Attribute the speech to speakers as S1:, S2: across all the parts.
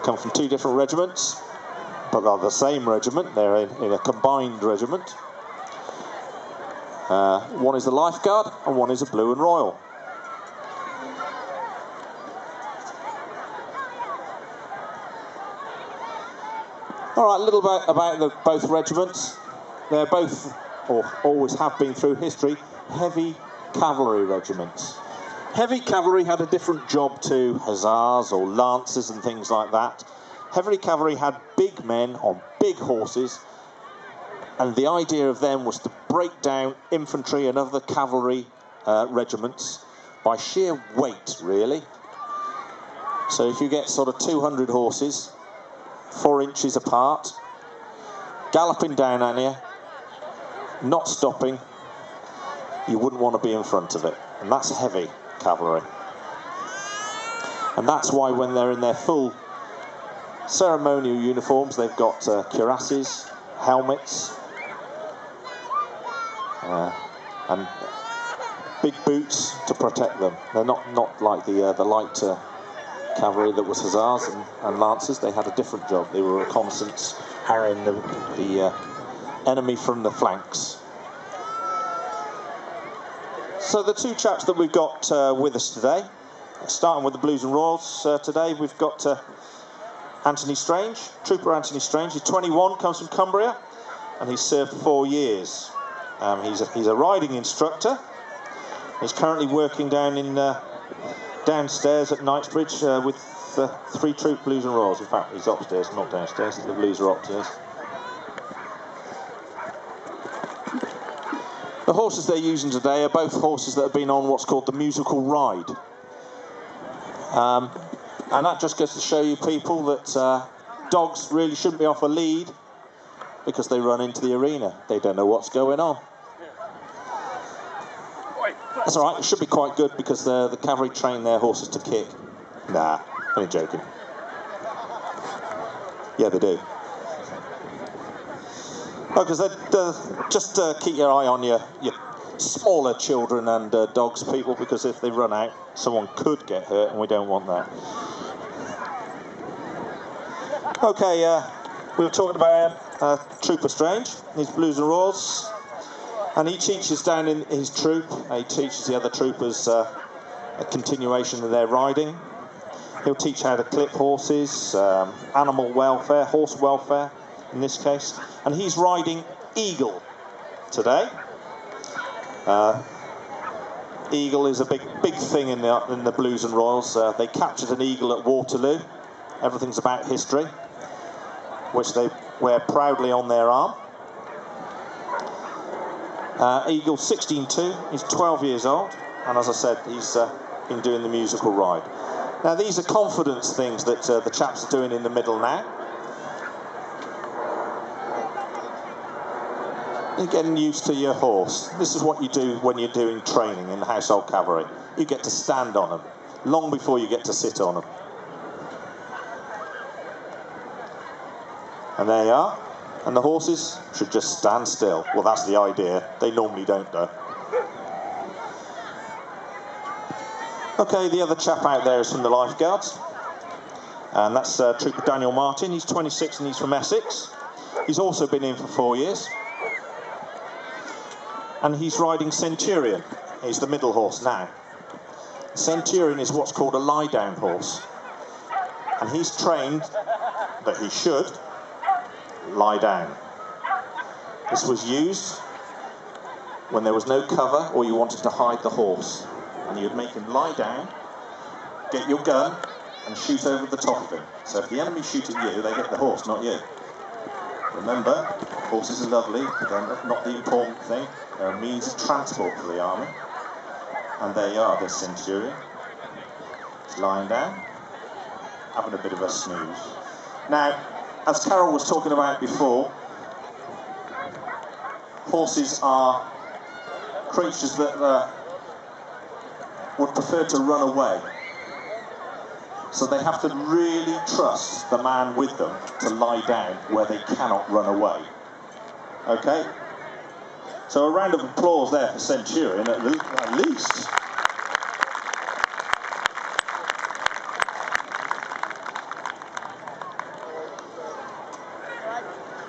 S1: Come from two different regiments, but they're the same regiment. They're in a combined regiment. One is the Life Guard and one is a Blue and Royal. All right, a little bit about both regiments. They're both, or always have been through history, heavy cavalry regiments. Heavy cavalry had a different job to hussars or lancers and things like that. Heavy cavalry had big men on big horses, and the idea of them was to break down infantry and other cavalry regiments by sheer weight, really. So if you get sort of 200 horses, 4 inches apart, galloping down on you, not stopping, you wouldn't want to be in front of it. And that's heavy cavalry. And that's why when they're in their full ceremonial uniforms, they've got cuirasses, helmets, and big boots to protect them. They're not like the light cavalry that was hussars and lancers. They had a different job. They were reconnaissance, harrying the enemy from the flanks. So the two chaps that we've got with us today, starting with the Blues and Royals today, we've got Anthony Strange, Trooper Anthony Strange. He's 21, comes from Cumbria, and he's served 4 years. He's a riding instructor. He's currently working downstairs at Knightsbridge with 3 Troop Blues and Royals. In fact, he's upstairs, not downstairs. The Blues are upstairs. The horses they're using today are both horses that have been on what's called the musical ride. And that just goes to show you people that dogs really shouldn't be off a lead because they run into the arena. They don't know what's going on. That's all right, it should be quite good because the cavalry train their horses to kick. Nah, only joking. Yeah, they do. Because just keep your eye on your smaller children and dogs, people, because if they run out, someone could get hurt, and we don't want that. Okay, we were talking about Trooper Strange, his Blues and Royals, and he teaches down in his troop. He teaches the other troopers a continuation of their riding. He'll teach how to clip horses, animal welfare, horse welfare, in this case, and he's riding Eagle today. Eagle is a big thing in the Blues and Royals. They captured an eagle at Waterloo. Everything's about history, which they wear proudly on their arm. Eagle 16-2, he's 12 years old, and as I said, he's been doing the musical ride. Now these are confidence things that the chaps are doing in the middle now. You're getting used to your horse. This is what you do when you're doing training in the household cavalry. You get to stand on them, long before you get to sit on them. And there you are. And the horses should just stand still. Well, that's the idea. They normally don't, though. Okay, the other chap out there is from the Life Guards. And that's Trooper Daniel Martin. He's 26 and he's from Essex. He's also been in for 4 years. And he's riding Centurion. He's the middle horse now. Centurion is what's called a lie-down horse. And he's trained that he should lie down. This was used when there was no cover or you wanted to hide the horse. And you'd make him lie down, get your gun, and shoot over the top of him. So if the enemy shoot at you, they hit the horse, not you. Remember, horses are lovely, they're not the important thing. They're a means of transport for the army. And there you are, this Centurion. He's lying down, having a bit of a snooze. Now, as Carol was talking about before, horses are creatures that would prefer to run away. So they have to really trust the man with them to lie down where they cannot run away. Okay? So a round of applause there for Centurion, at least.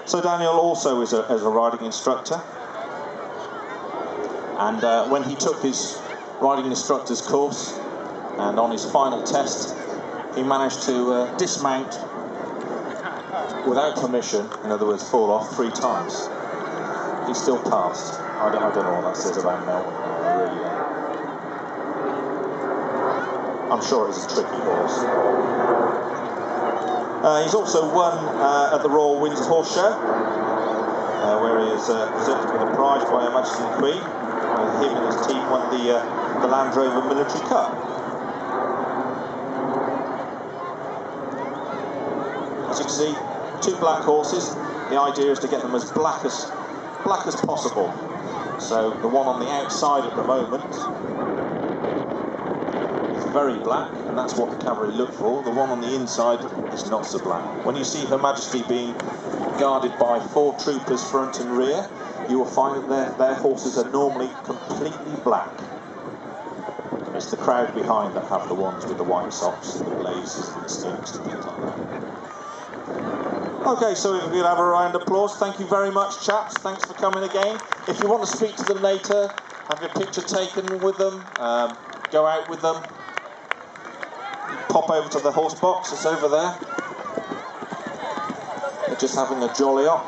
S1: So Daniel also is a riding instructor, and when he took his riding instructor's course, and on his final test, he managed to dismount without permission, in other words, fall off 3 times. He still passed. I don't know what that says about Melbourne, I really don't. I'm sure it's a tricky horse. He's also won at the Royal Windsor Horse Show, where he is presented with a prize by Her Majesty the Queen. Him and his team won the Land Rover Military Cup. As you can see, 2 black horses. The idea is to get them as black as possible. So the one on the outside at the moment is very black, and that's what the cavalry look for. The one on the inside is not so black. When you see Her Majesty being guarded by 4 troopers front and rear, you will find that their horses are normally completely black. It's the crowd behind that have the ones with the white socks and the blazers and the stinks and things like that. Okay, so if you'd have a round of applause. Thank you very much, chaps. Thanks for coming again. If you want to speak to them later, have your picture taken with them, go out with them, pop over to the horse box, it's over there. They're just having a jolly up.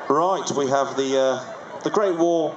S1: Right, we have the Great War